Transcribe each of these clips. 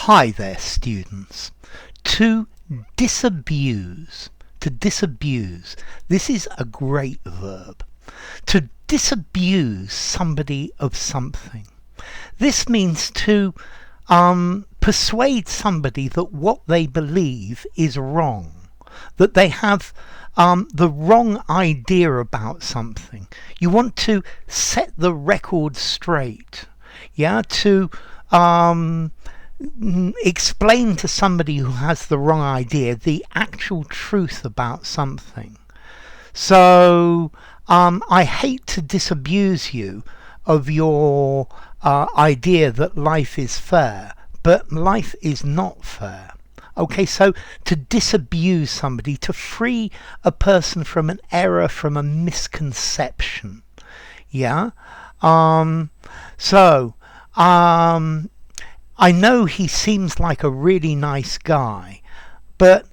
Hi there, students. To disabuse. To disabuse. This is a great verb. To disabuse somebody of something. This means to persuade somebody that what they believe is wrong. That they have the wrong idea about something. You want to set the record straight. Yeah, to explain to somebody who has the wrong idea the actual truth about something. So I hate to disabuse you of your idea that life is fair, but life is not fair. Okay, so to disabuse somebody, to free a person from an error, from a misconception. Yeah? I know he seems like a really nice guy, but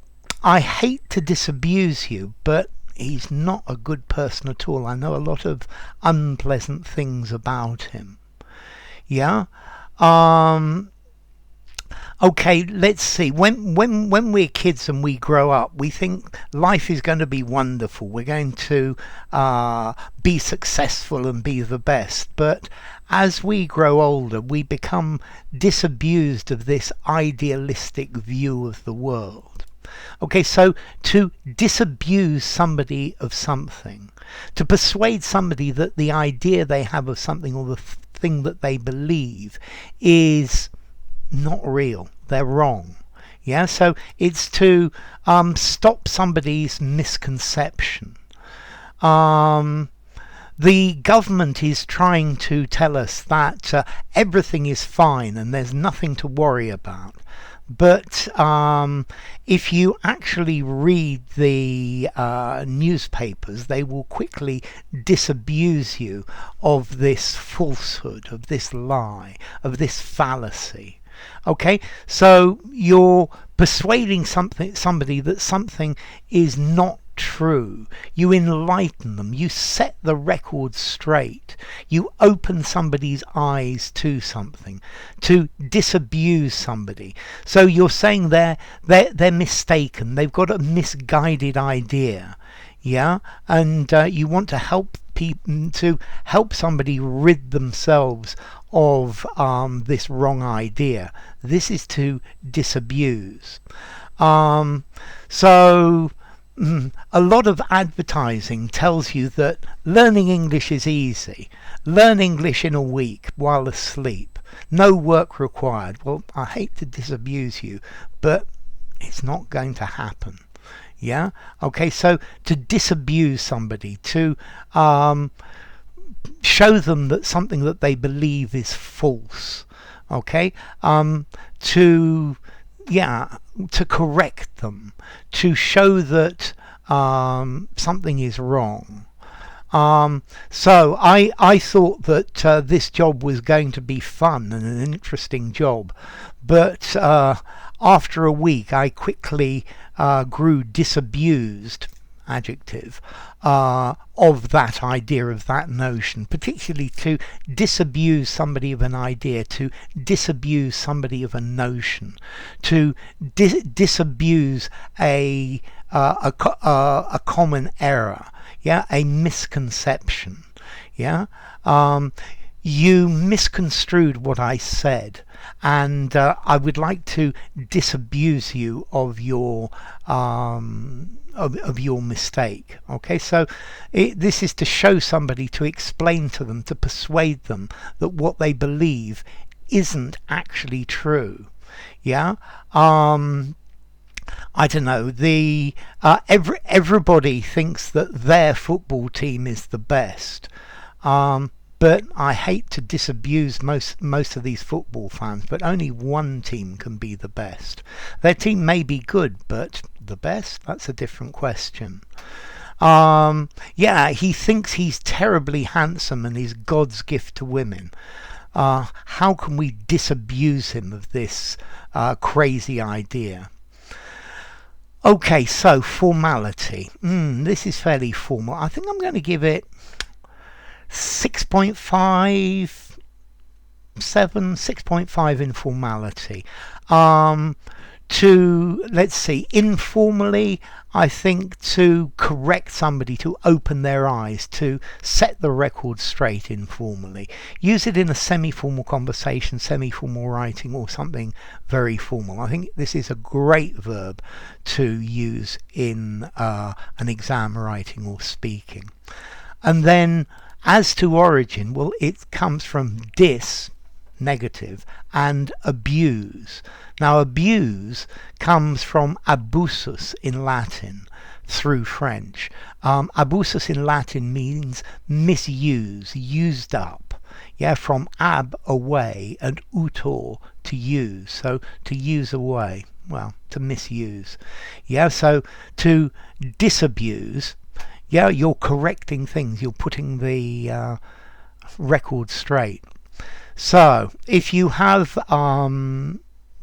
I hate to disabuse you, but he's not a good person at all. I know a lot of unpleasant things about him. Yeah? Okay, let's see. When we're kids and we grow up, we think life is going to be wonderful. We're going to be successful and be the best. But as we grow older, we become disabused of this idealistic view of the world. Okay, so to disabuse somebody of something, to persuade somebody that the idea they have of something or the thing that they believe is not real, they're wrong. Yeah, so it's to stop somebody's misconception. The government is trying to tell us that everything is fine and there's nothing to worry about. But if you actually read the newspapers, they will quickly disabuse you of this falsehood, of this lie, of this fallacy. Okay, so you're persuading somebody that something is not true. You enlighten them. You set the record straight. You open somebody's eyes to something, to disabuse somebody. So you're saying they're mistaken. They've got a misguided idea. Yeah, and you want to help somebody rid themselves of this wrong idea. This is to disabuse. A lot of advertising tells you that learning English is easy. Learn English in a week while asleep. No work required. Well, I hate to disabuse you, but it's not going to happen. Yeah? Okay, so to disabuse somebody, to show them that something that they believe is false. Okay? To correct them, to show that something is wrong. So I thought that this job was going to be fun and an interesting job, but after a week I quickly grew disabused, adjective, of that idea, of that notion, particularly to disabuse somebody of an idea, to disabuse somebody of a notion, to disabuse a common error, yeah, a misconception. Yeah, you misconstrued what I said, and I would like to disabuse you of your mistake. Okay, so this is to show somebody, to explain to them, to persuade them that what they believe isn't actually true. Yeah, I don't know. Everybody thinks that their football team is the best. But I hate to disabuse most of these football fans, but only one team can be the best. Their team may be good, but the best? That's a different question. Yeah, he thinks he's terribly handsome and he's God's gift to women. How can we disabuse him of this crazy idea? Okay, so formality. This is fairly formal. I think I'm going to give it 6.5 6.5 informality. To, let's see, informally, I think to correct somebody, to open their eyes, to set the record straight informally. Use it in a semi-formal conversation, semi-formal writing, or something very formal. I think this is a great verb to use in an exam writing or speaking. And then as to origin, well, it comes from dis, negative, and abuse. Now, abuse comes from abusus in Latin through French. Abusus in Latin means misuse, used up. Yeah, from ab, away, and utor, to use. So to use away, well, to misuse. Yeah, so to disabuse, yeah, you're correcting things, you're putting the record straight. So if you have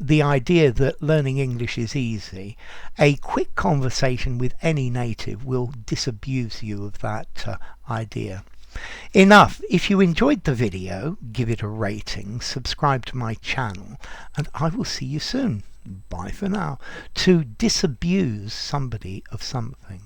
the idea that learning English is easy, a quick conversation with any native will disabuse you of that idea. Enough. If you enjoyed the video, give it a rating, subscribe to my channel, and I will see you soon. Bye for now. To disabuse somebody of something.